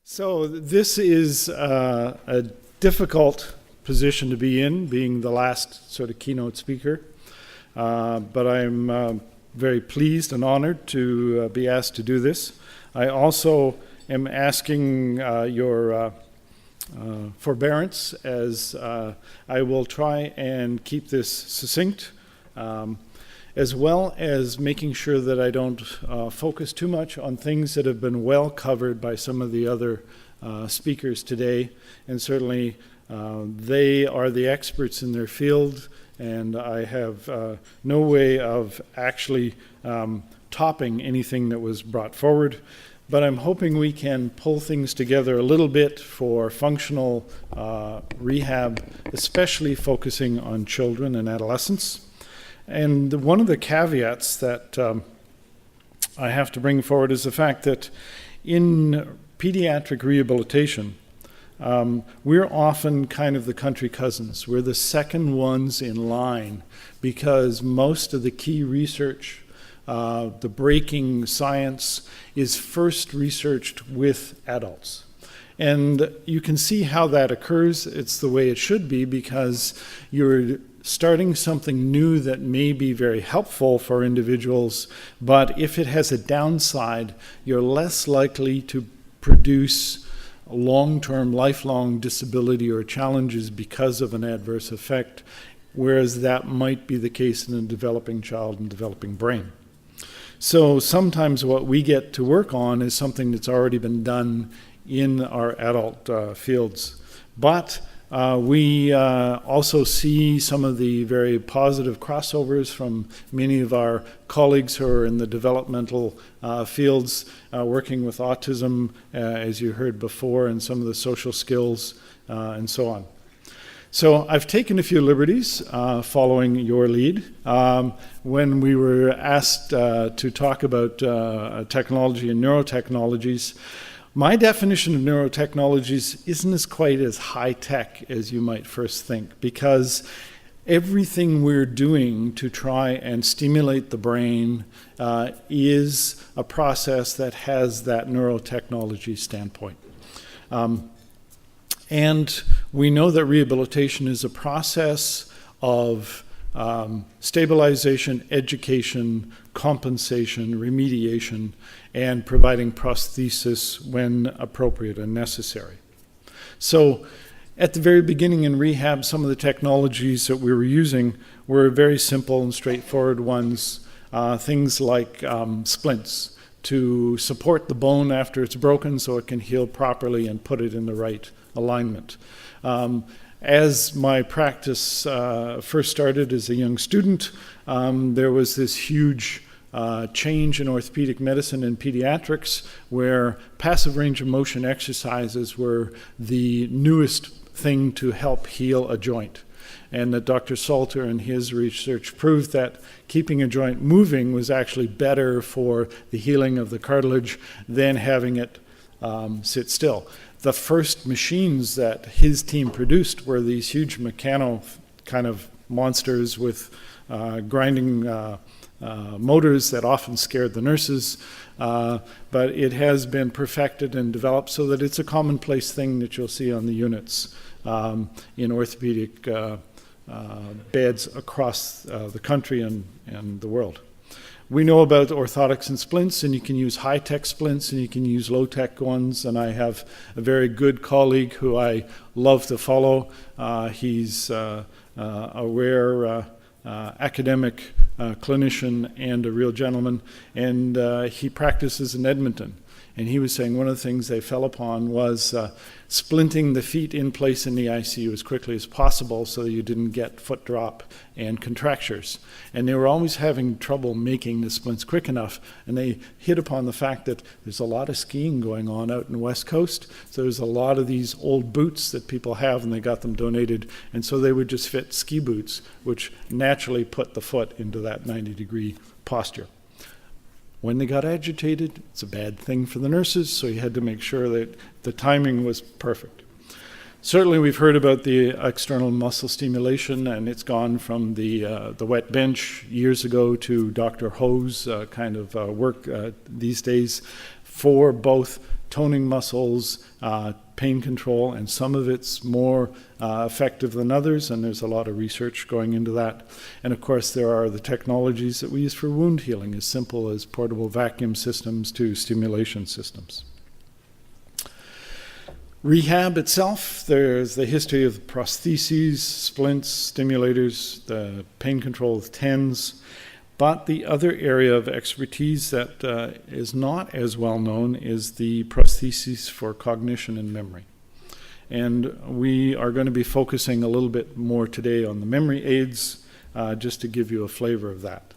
So this is a difficult position to be in, being the last sort of keynote speaker. But I'm very pleased and honored to be asked to do this. I also am asking your forbearance as I will try and keep this succinct, as well as making sure that I don't focus too much on things that have been well covered by some of the other speakers today. And certainly they are the experts in their field, and I have no way of actually topping anything that was brought forward. But I'm hoping we can pull things together a little bit for functional rehab, especially focusing on children and adolescents. And one of the caveats that I have to bring forward is the fact that in pediatric rehabilitation, we're often kind of the country cousins. We're the second ones in line because most of the key research, the breaking science, is first researched with adults. And you can see how that occurs. It's the way it should be because you're starting something new that may be very helpful for individuals, but if it has a downside, you're less likely to produce long-term, lifelong disability or challenges because of an adverse effect, whereas that might be the case in a developing child and developing brain. So sometimes what we get to work on is something that's already been done in our adult fields. But we also see some of the very positive crossovers from many of our colleagues who are in the developmental fields, working with autism, as you heard before, and some of the social skills, and so on. So I've taken a few liberties following your lead. When we were asked to talk about technology and neurotechnologies, my definition of neurotechnologies isn't quite as high-tech as you might first think, because everything we're doing to try and stimulate the brain is a process that has that neurotechnology standpoint. And we know that rehabilitation is a process of stabilization, education, compensation, remediation, and providing prosthesis when appropriate and necessary. So at the very beginning in rehab, some of the technologies that we were using were very simple and straightforward ones, things like splints to support the bone after it's broken so it can heal properly and put it in the right alignment. As my practice first started as a young student, there was this huge change in orthopedic medicine and pediatrics where passive range of motion exercises were the newest thing to help heal a joint. And that Dr. Salter and his research proved that keeping a joint moving was actually better for the healing of the cartilage than having it sit still. The first machines that his team produced were these huge mechano kind of monsters with grinding motors that often scared the nurses, but it has been perfected and developed so that it's a commonplace thing that you'll see on the units in orthopedic beds across the country and the world. We know about orthotics and splints, and you can use high-tech splints and you can use low-tech ones, and I have a very good colleague who I love to follow. He's a rare academic clinician and a real gentleman, and he practices in Edmonton. And he was saying one of the things they fell upon was splinting the feet in place in the ICU as quickly as possible so that you didn't get foot drop and contractures. And they were always having trouble making the splints quick enough, and they hit upon the fact that there's a lot of skiing going on out in the West Coast, so there's a lot of these old boots that people have, and they got them donated, and so they would just fit ski boots, which naturally put the foot into that 90-degree posture. When they got agitated, it's a bad thing for the nurses, so you had to make sure that the timing was perfect. Certainly we've heard about the external muscle stimulation, and it's gone from the wet bench years ago to Dr. Ho's kind of work these days for both toning muscles, pain control, and some of it's more effective than others, and there's a lot of research going into that. And of course, there are the technologies that we use for wound healing, as simple as portable vacuum systems to stimulation systems. Rehab itself, there's the history of prostheses, splints, stimulators, the pain control with TENS. But the other area of expertise that is not as well known is the prostheses for cognition and memory. And we are going to be focusing a little bit more today on the memory aids, just to give you a flavor of that.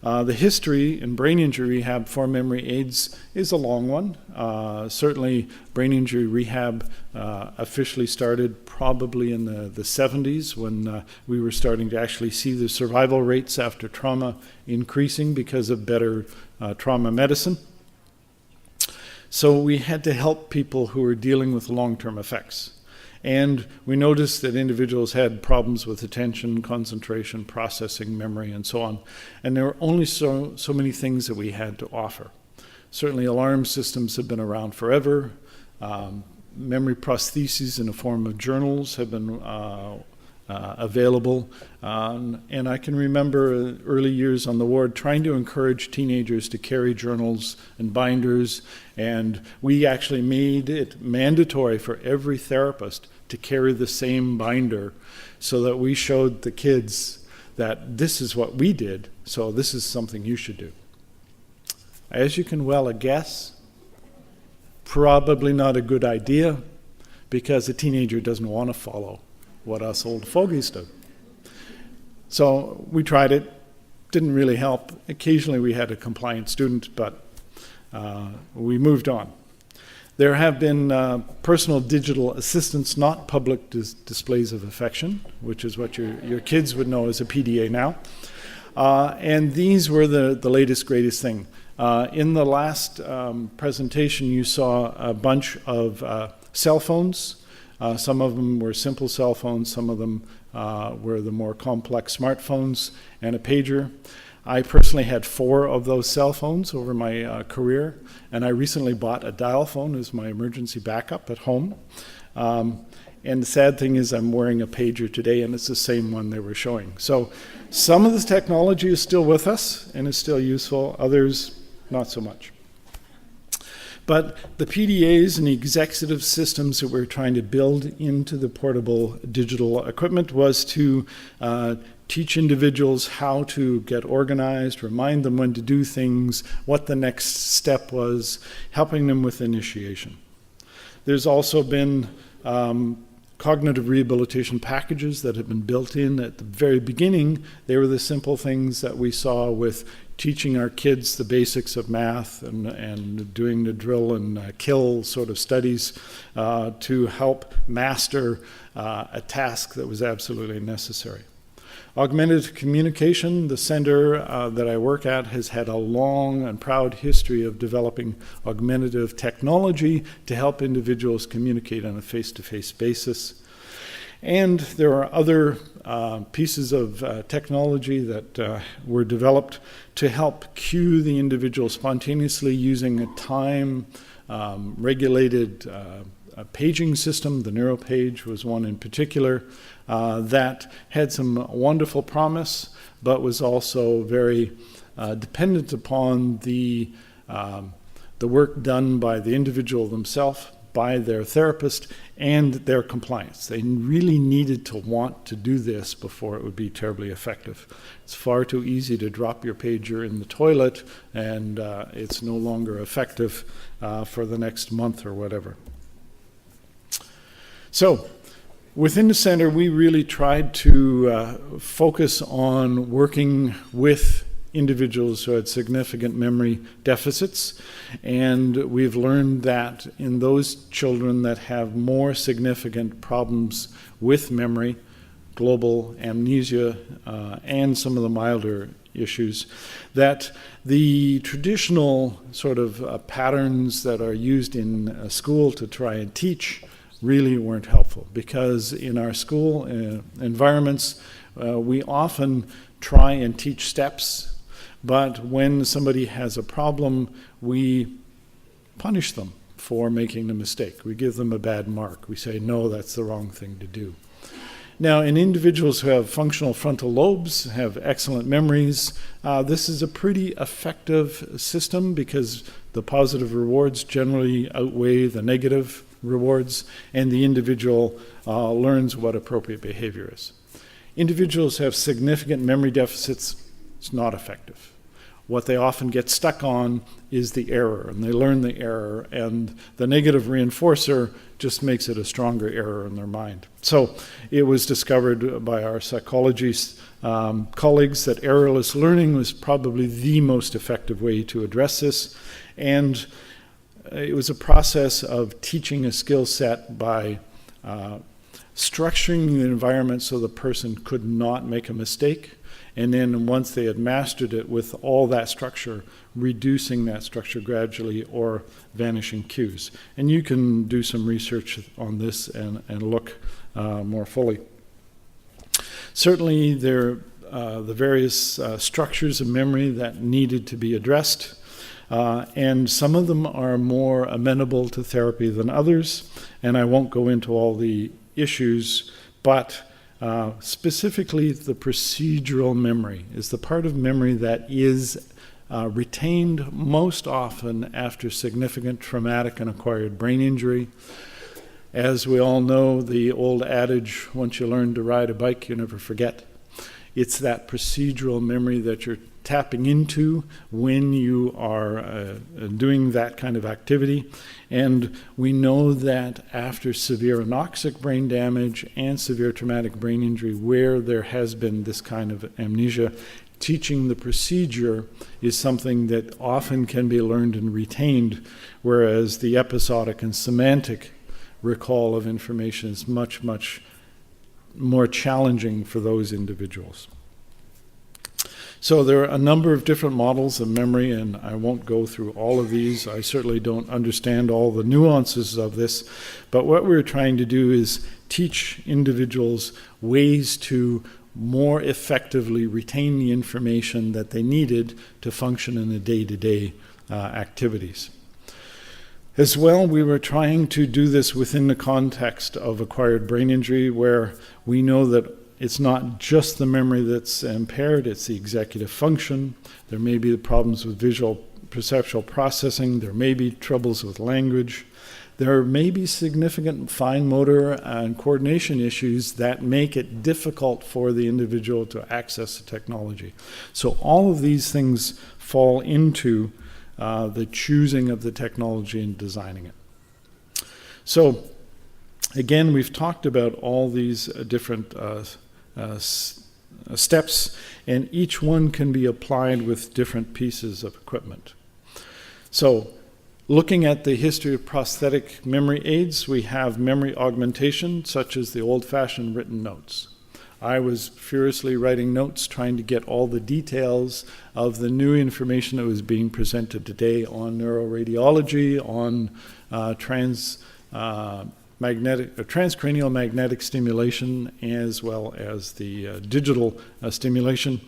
The history in brain injury rehab for memory aids is a long one. Certainly, brain injury rehab officially started probably in the 70s when we were starting to actually see the survival rates after trauma increasing because of better trauma medicine. So we had to help people who were dealing with long-term effects. And we noticed that individuals had problems with attention, concentration, processing, memory, and so on. And there were only so many things that we had to offer. Certainly alarm systems have been around forever. Memory prostheses in the form of journals have been available. And I can remember early years on the ward trying to encourage teenagers to carry journals and binders. And we actually made it mandatory for every therapist to carry the same binder so that we showed the kids that this is what we did, so this is something you should do. As you can well guess, probably not a good idea because a teenager doesn't want to follow what us old fogies do. So we tried it, didn't really help. Occasionally we had a compliant student, but we moved on. There have been personal digital assistants, not public displays of affection, which is what your kids would know as a PDA now. And these were the latest, greatest thing. In the last presentation, you saw a bunch of cell phones. Some of them were simple cell phones, some of them were the more complex smartphones, and a pager. I personally had 4 of those cell phones over my career, and I recently bought a dial phone as my emergency backup at home. And the sad thing is I'm wearing a pager today, and it's the same one they were showing. So some of this technology is still with us and is still useful, others not so much. But the PDAs and the executive systems that we're trying to build into the portable digital equipment was to teach individuals how to get organized, remind them when to do things, what the next step was, helping them with initiation. There's also been cognitive rehabilitation packages that have been built in at the very beginning. They were the simple things that we saw with teaching our kids the basics of math and doing the drill and kill sort of studies to help master a task that was absolutely necessary. Augmented communication, the center that I work at has had a long and proud history of developing augmentative technology to help individuals communicate on a face-to-face basis. And there are other pieces of technology that were developed to help cue the individual spontaneously using a time-regulated paging system. The Neuro Page was one in particular that had some wonderful promise, but was also very dependent upon the work done by the individual themselves, by their therapist, and their compliance. They really needed to want to do this before it would be terribly effective. It's far too easy to drop your pager in the toilet and it's no longer effective for the next month or whatever. So within the center, we really tried to focus on working with individuals who had significant memory deficits, and we've learned that in those children that have more significant problems with memory, global amnesia, and some of the milder issues, that the traditional sort of patterns that are used in school to try and teach really weren't helpful, because in our school environments, we often try and teach steps, but when somebody has a problem, we punish them for making a mistake. We give them a bad mark. We say, no, that's the wrong thing to do. Now, in individuals who have functional frontal lobes, have excellent memories, this is a pretty effective system because the positive rewards generally outweigh the negative rewards, and the individual learns what appropriate behavior is. Individuals who have significant memory deficits, it's not effective. What they often get stuck on is the error, and they learn the error, and the negative reinforcer just makes it a stronger error in their mind. So it was discovered by our psychology colleagues that errorless learning was probably the most effective way to address this, and it was a process of teaching a skill set by structuring the environment so the person could not make a mistake, and then once they had mastered it with all that structure, reducing that structure gradually or vanishing cues. And you can do some research on this and look more fully. Certainly there are the various structures of memory that needed to be addressed, and some of them are more amenable to therapy than others, and I won't go into all the issues, but specifically the procedural memory is the part of memory that is retained most often after significant traumatic and acquired brain injury. As we all know, the old adage, once you learn to ride a bike, you never forget. It's that procedural memory that you're tapping into when you are doing that kind of activity. And we know that after severe anoxic brain damage and severe traumatic brain injury, where there has been this kind of amnesia, teaching the procedure is something that often can be learned and retained, whereas the episodic and semantic recall of information is much, much more challenging for those individuals. So there are a number of different models of memory, and I won't go through all of these. I certainly don't understand all the nuances of this, but what we're trying to do is teach individuals ways to more effectively retain the information that they needed to function in the day-to-day activities. As well, we were trying to do this within the context of acquired brain injury, where we know that it's not just the memory that's impaired, it's the executive function. There may be problems with visual perceptual processing. There may be troubles with language. There may be significant fine motor and coordination issues that make it difficult for the individual to access the technology. So all of these things fall into the choosing of the technology and designing it. So again, we've talked about all these different steps, and each one can be applied with different pieces of equipment. So looking at the history of prosthetic memory aids, we have memory augmentation, such as the old-fashioned written notes. I was furiously writing notes, trying to get all the details of the new information that was being presented today on neuroradiology, on transcranial magnetic stimulation, as well as the digital stimulation.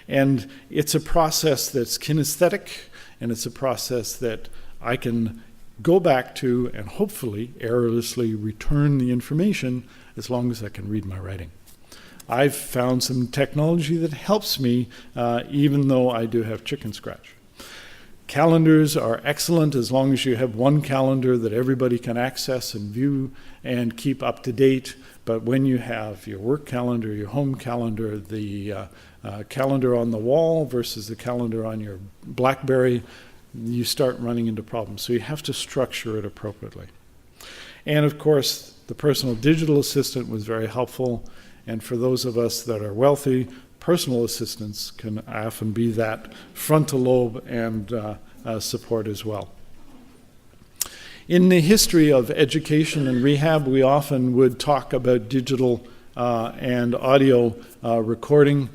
And it's a process that's kinesthetic, and it's a process that I can go back to and hopefully errorlessly return the information as long as I can read my writing. I've found some technology that helps me even though I do have chicken scratch. Calendars are excellent as long as you have one calendar that everybody can access and view and keep up to date. But when you have your work calendar, your home calendar, the calendar on the wall versus the calendar on your BlackBerry, you start running into problems. So you have to structure it appropriately. And of course, the personal digital assistant was very helpful. And for those of us that are wealthy, personal assistants can often be that frontal lobe and support as well. In the history of education and rehab, we often would talk about digital and audio recording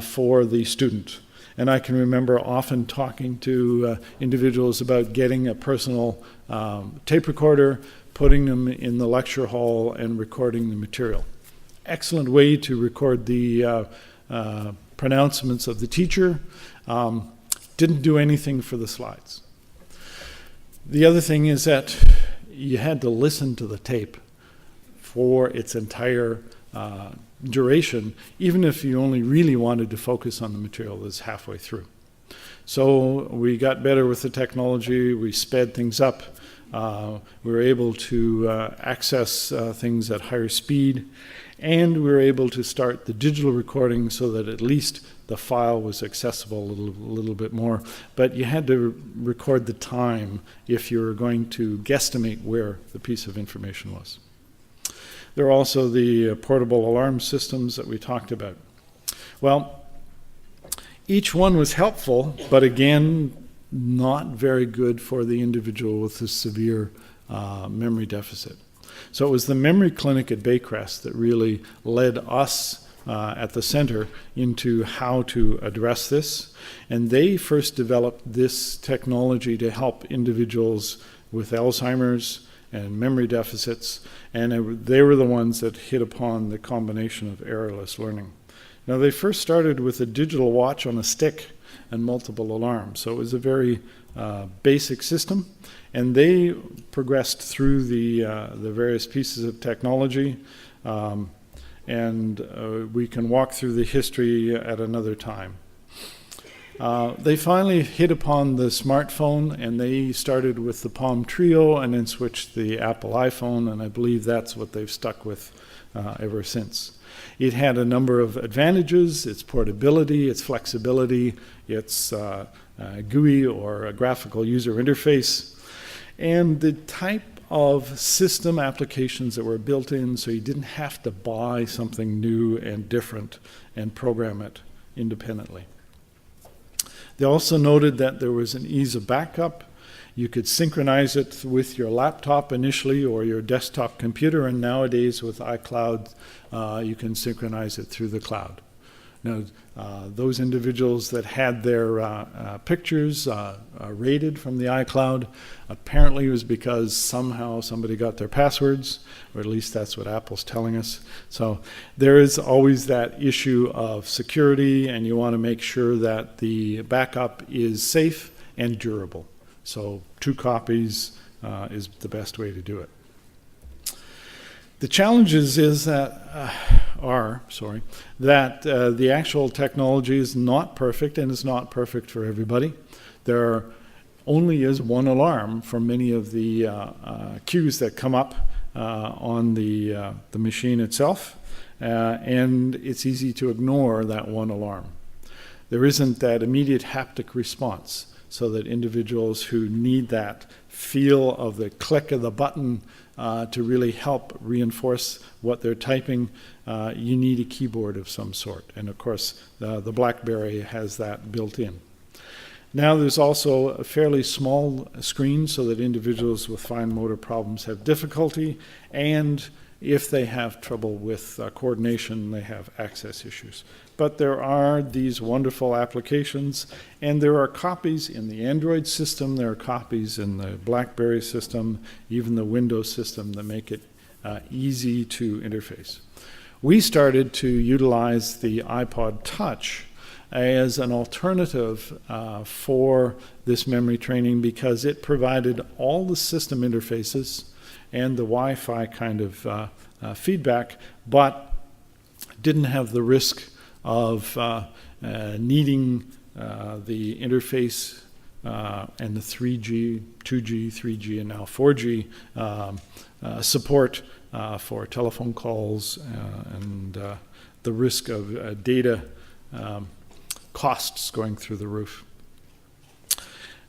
for the student. And I can remember often talking to individuals about getting a personal tape recorder, putting them in the lecture hall and recording the material. Excellent way to record the pronouncements of the teacher. Didn't do anything for the slides. The other thing is that you had to listen to the tape for its entire duration, even if you only really wanted to focus on the material that's halfway through. So we got better with the technology, we sped things up, we were able to access things at higher speed, and we were able to start the digital recording so that at least the file was accessible a little bit more. But you had to record the time if you were going to guesstimate where the piece of information was. There are also the portable alarm systems that we talked about. Well, each one was helpful, but again, not very good for the individual with a severe memory deficit. So it was the memory clinic at Baycrest that really led us at the center into how to address this. And they first developed this technology to help individuals with Alzheimer's and memory deficits, and they were the ones that hit upon the combination of errorless learning. Now, they first started with a digital watch on a stick and multiple alarms, so it was a very basic system, and they progressed through the various pieces of technology, and we can walk through the history at another time. They finally hit upon the smartphone, and they started with the Palm Trio and then switched to the Apple iPhone, and I believe that's what they've stuck with ever since. It had a number of advantages: its portability, its flexibility, its GUI or a graphical user interface, and the type of system applications that were built in, so you didn't have to buy something new and different and program it independently. They also noted that there was an ease of backup. You could synchronize it with your laptop initially or your desktop computer, and nowadays with iCloud, you can synchronize it through the cloud. Now, those individuals that had their pictures rated from the iCloud, apparently it was because somehow somebody got their passwords, or at least that's what Apple's telling us. So there is always that issue of security, and you want to make sure that the backup is safe and durable. So 2 copies is the best way to do it. The challenges the actual technology is not perfect, and is not perfect for everybody. There only is one alarm for many of the cues that come up on the machine itself, and it's easy to ignore that one alarm. There isn't that immediate haptic response, so that individuals who need that feel of the click of the button to really help reinforce what they're typing, you need a keyboard of some sort. And of course, the BlackBerry has that built in. Now there's also a fairly small screen so that individuals with fine motor problems have difficulty, and if they have trouble with coordination, they have access issues. But there are these wonderful applications, and there are copies in the Android system, there are copies in the BlackBerry system, even the Windows system, that make it easy to interface. We started to utilize the iPod Touch as an alternative for this memory training, because it provided all the system interfaces and the Wi-Fi kind of feedback, but didn't have the risk of needing the interface and the 3G, 2G, 3G, and now 4G support for telephone calls and the risk of data costs going through the roof.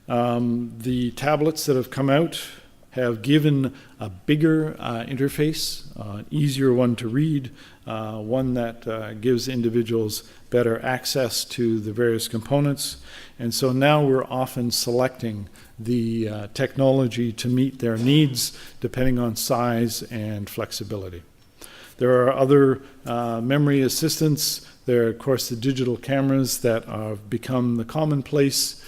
The tablets that have come out have given a bigger interface, an easier one to read, one that gives individuals better access to the various components. And so now we're often selecting the technology to meet their needs depending on size and flexibility. There are other memory assistants. There are, of course, the digital cameras that have become the commonplace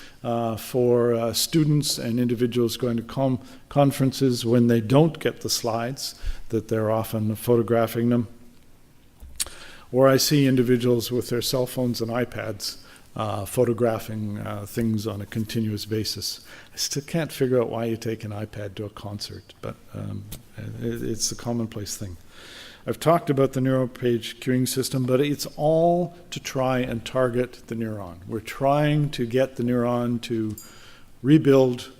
for students and individuals going to conferences when they don't get the slides, that they're often photographing them. Or I see individuals with their cell phones and iPads photographing things on a continuous basis. I still can't figure out why you take an iPad to a concert, but it's a commonplace thing. I've talked about the NeuroPage queuing system, but it's all to try and target the neuron. We're trying to get the neuron to rebuild,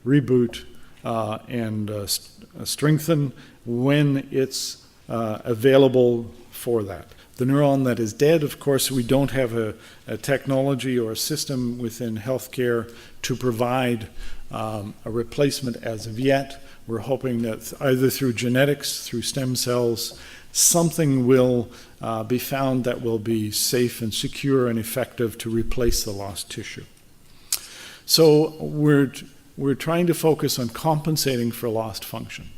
reboot, and strengthen when it's available for that. The neuron that is dead, of course, we don't have a technology or a system within healthcare to provide a replacement as of yet. We're hoping that either through genetics, through stem cells, something will be found that will be safe and secure and effective to replace the lost tissue. So we're trying to focus on compensating for lost function.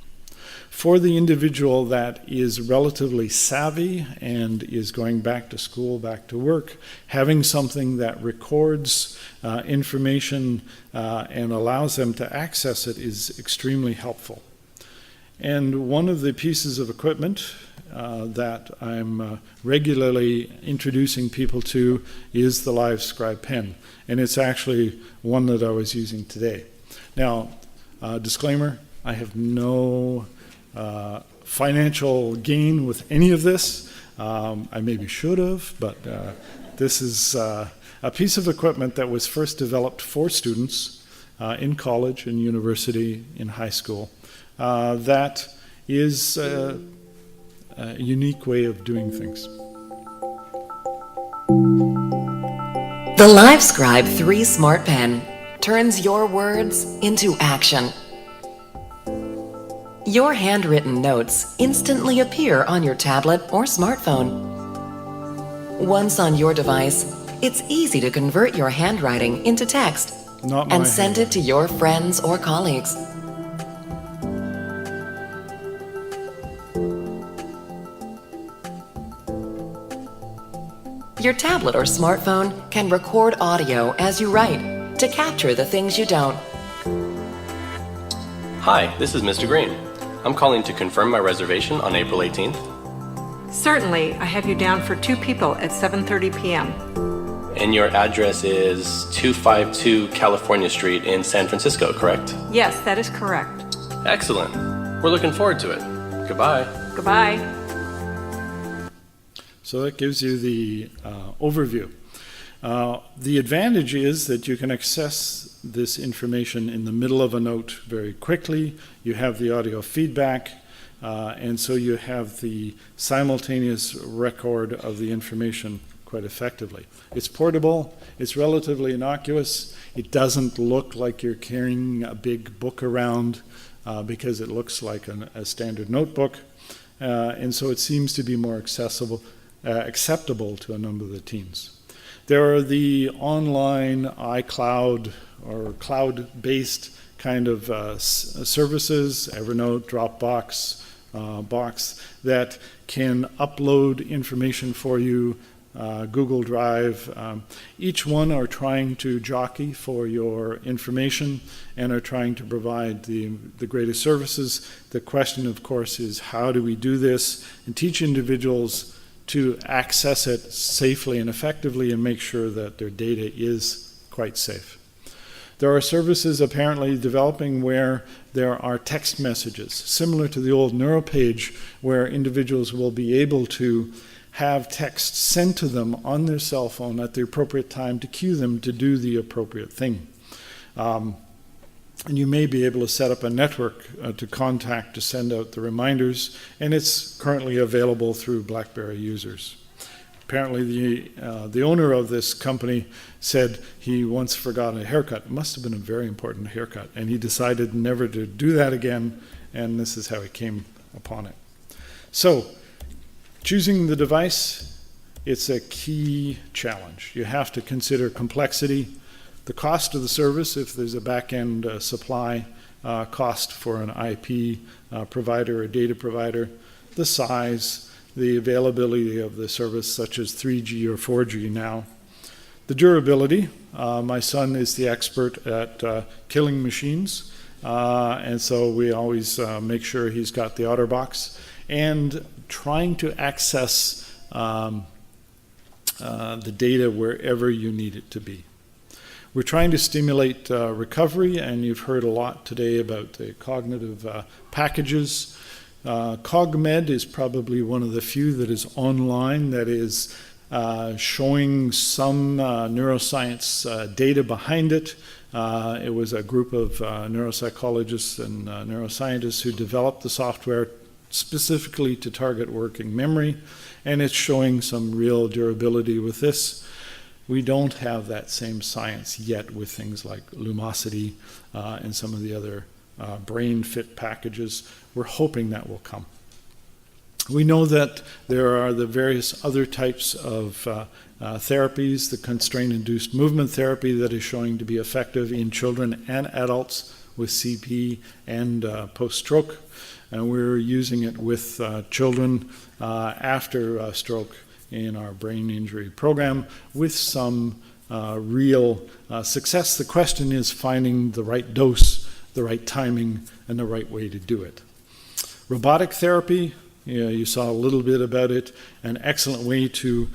For the individual that is relatively savvy and is going back to school, back to work, having something that records information and allows them to access it is extremely helpful. And one of the pieces of equipment that I'm regularly introducing people to is the Livescribe pen. And it's actually one that I was using today. Now, disclaimer, I have no financial gain with any of this. I maybe should have, but this is a piece of equipment that was first developed for students in college, in university, in high school. That is a unique way of doing things. The Livescribe 3 Smartpen turns your words into action. Your handwritten notes instantly appear on your tablet or smartphone. Once on your device, it's easy to convert your handwriting into text and send it to your friends or colleagues. Your tablet or smartphone can record audio as you write to capture the things you don't. Hi, this is Mr. Green. I'm calling to confirm my reservation on April 18th. Certainly, I have you down for 2 people at 7:30 p.m. And your address is 252 California Street in San Francisco, correct? Yes, that is correct. Excellent. We're looking forward to it. Goodbye. Goodbye. So that gives you the overview. The advantage is that you can access this information in the middle of a note very quickly. You have the audio feedback, and so you have the simultaneous record of the information quite effectively. It's portable, it's relatively innocuous, it doesn't look like you're carrying a big book around because it looks like a standard notebook, and so it seems to be more acceptable to a number of the teens. There are the online iCloud or cloud-based kind of services, Evernote, Dropbox, Box, that can upload information for you, Google Drive. Each one are trying to jockey for your information and are trying to provide the greatest services. The question, of course, is how do we do this and teach individuals to access it safely and effectively and make sure that their data is quite safe. There are services apparently developing where there are text messages, similar to the old NeuroPage, where individuals will be able to have text sent to them on their cell phone at the appropriate time to cue them to do the appropriate thing. And you may be able to set up a network to contact to send out the reminders, and it's currently available through BlackBerry users. Apparently the owner of this company said he once forgot a haircut. It must have been a very important haircut, and he decided never to do that again, and this is how he came upon it. So, choosing the device, it's a key challenge. You have to consider complexity, the cost of the service, if there's a back-end supply cost for an IP provider or data provider, the size, the availability of the service, such as 3G or 4G now, the durability. My son is the expert at killing machines, and so we always make sure he's got the OtterBox, and trying to access the data wherever you need it to be. We're trying to stimulate recovery, and you've heard a lot today about the cognitive packages. Cogmed is probably one of the few that is online that is showing some neuroscience data behind it. It was a group of neuropsychologists and neuroscientists who developed the software specifically to target working memory, and it's showing some real durability with this. We don't have that same science yet with things like Lumosity and some of the other brain fit packages. We're hoping that will come. We know that there are the various other types of therapies, the constraint-induced movement therapy that is showing to be effective in children and adults with CP and post-stroke. And we're using it with children after stroke in our brain injury program with some real success. The question is finding the right dose, the right timing, and the right way to do it. Robotic therapy, you saw a little bit about it, an excellent way to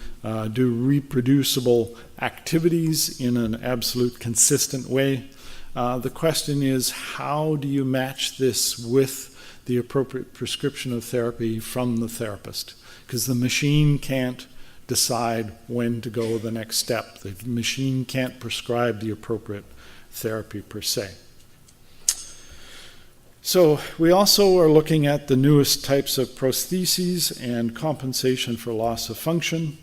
do reproducible activities in an absolute consistent way. The question is, how do you match this with the appropriate prescription of therapy from the therapist? Because the machine can't decide when to go the next step. The machine can't prescribe the appropriate therapy per se. So we also are looking at the newest types of prostheses and compensation for loss of function.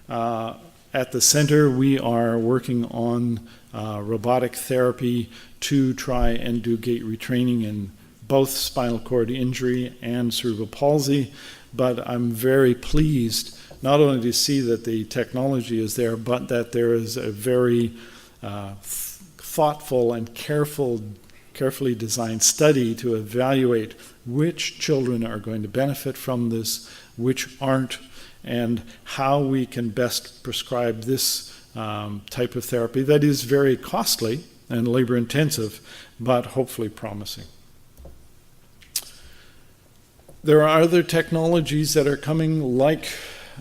At the center, we are working on robotic therapy to try and do gait retraining in both spinal cord injury and cerebral palsy. But I'm very pleased not only to see that the technology is there, but that there is a very thoughtful and carefully designed study to evaluate which children are going to benefit from this, which aren't, and how we can best prescribe this type of therapy that is very costly and labor intensive, but hopefully promising. There are other technologies that are coming, like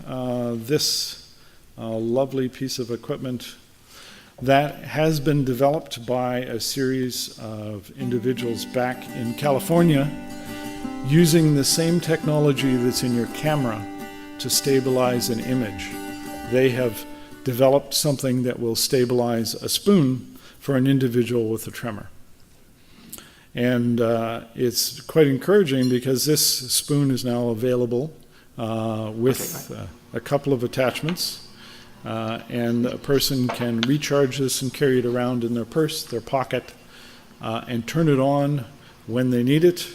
this lovely piece of equipment that has been developed by a series of individuals back in California using the same technology that's in your camera to stabilize an image. They have developed something that will stabilize a spoon for an individual with a tremor. And it's quite encouraging because this spoon is now available with a couple of attachments, and a person can recharge this and carry it around in their purse, their pocket, and turn it on when they need it,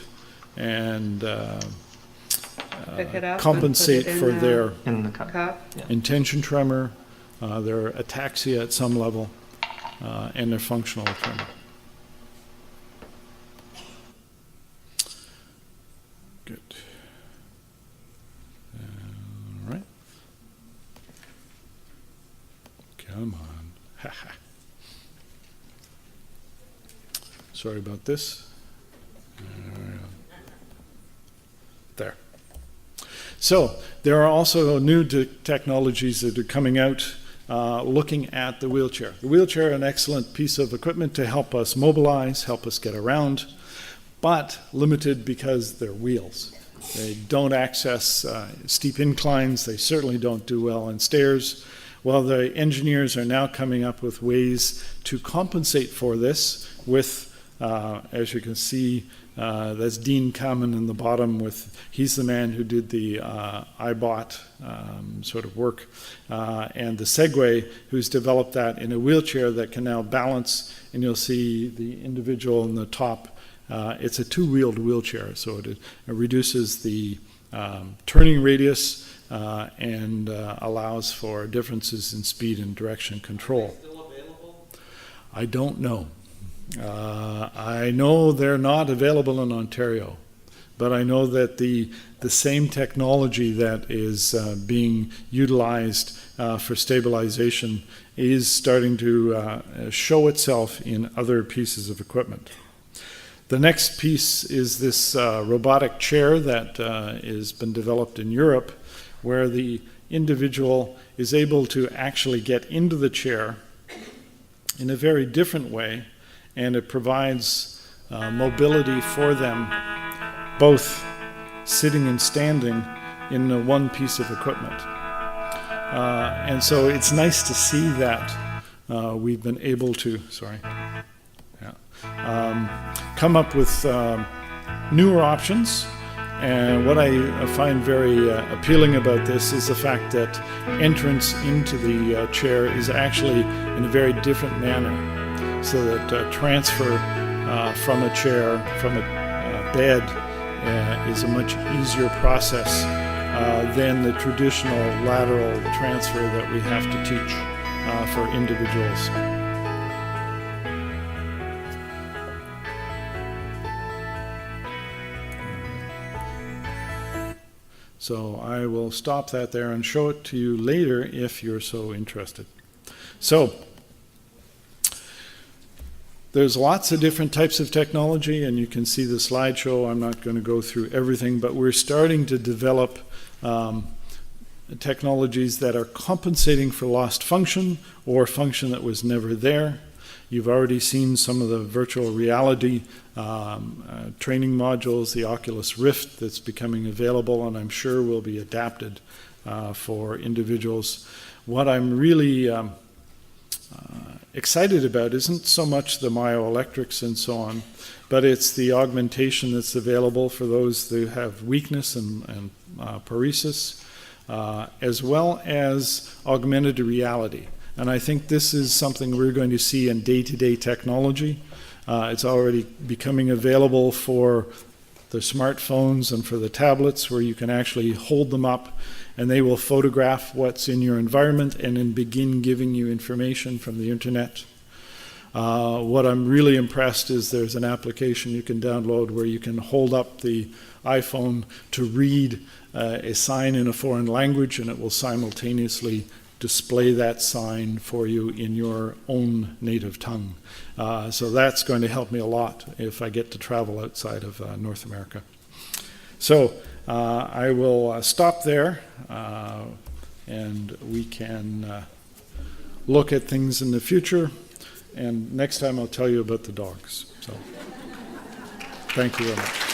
and Pick it up compensate and put it for their In the cup. cup. intention tremor, their ataxia at some level, and their functional tremor. Good. All right. Come on. Sorry about this. There. So there are also new technologies that are coming out looking at the wheelchair. The wheelchair is an excellent piece of equipment to help us mobilize, help us get around, but limited because they're wheels. They don't access steep inclines. They certainly don't do well on stairs. Well, the engineers are now coming up with ways to compensate for this with, as you can see, that's Dean Kamen in the bottom he's the man who did the iPod sort of work, and the Segway, who's developed that in a wheelchair that can now balance, and you'll see the individual in the top. It's a two-wheeled wheelchair, so it reduces the turning radius and allows for differences in speed and direction control. Are they still available? I don't know. I know they're not available in Ontario, but I know that the same technology that is being utilized for stabilization is starting to show itself in other pieces of equipment. The next piece is this robotic chair that has been developed in Europe, where the individual is able to actually get into the chair in a very different way, and it provides mobility for them, both sitting and standing in one piece of equipment. And so it's nice to see that we've been able to, come up with newer options. And what I find very appealing about this is the fact that entrance into the chair is actually in a very different manner, so that transfer from a chair, from a bed, is a much easier process than the traditional lateral transfer that we have to teach for individuals. So I will stop that there and show it to you later if you're so interested. So there's lots of different types of technology, and you can see the slideshow. I'm not going to go through everything, but we're starting to develop technologies that are compensating for lost function or function that was never there. You've already seen some of the virtual reality training modules, the Oculus Rift that's becoming available, and I'm sure will be adapted for individuals. What I'm really excited about isn't so much the myoelectrics and so on, but it's the augmentation that's available for those that have weakness and paresis, as well as augmented reality. And I think this is something we're going to see in day-to-day technology. It's already becoming available for the smartphones and for the tablets, where you can actually hold them up and they will photograph what's in your environment and then begin giving you information from the internet. What I'm really impressed is there's an application you can download where you can hold up the iPhone to read a sign in a foreign language, and it will simultaneously display that sign for you in your own native tongue. So that's going to help me a lot if I get to travel outside of North America. So I will stop there, and we can look at things in the future. And next time I'll tell you about the dogs. So thank you very much.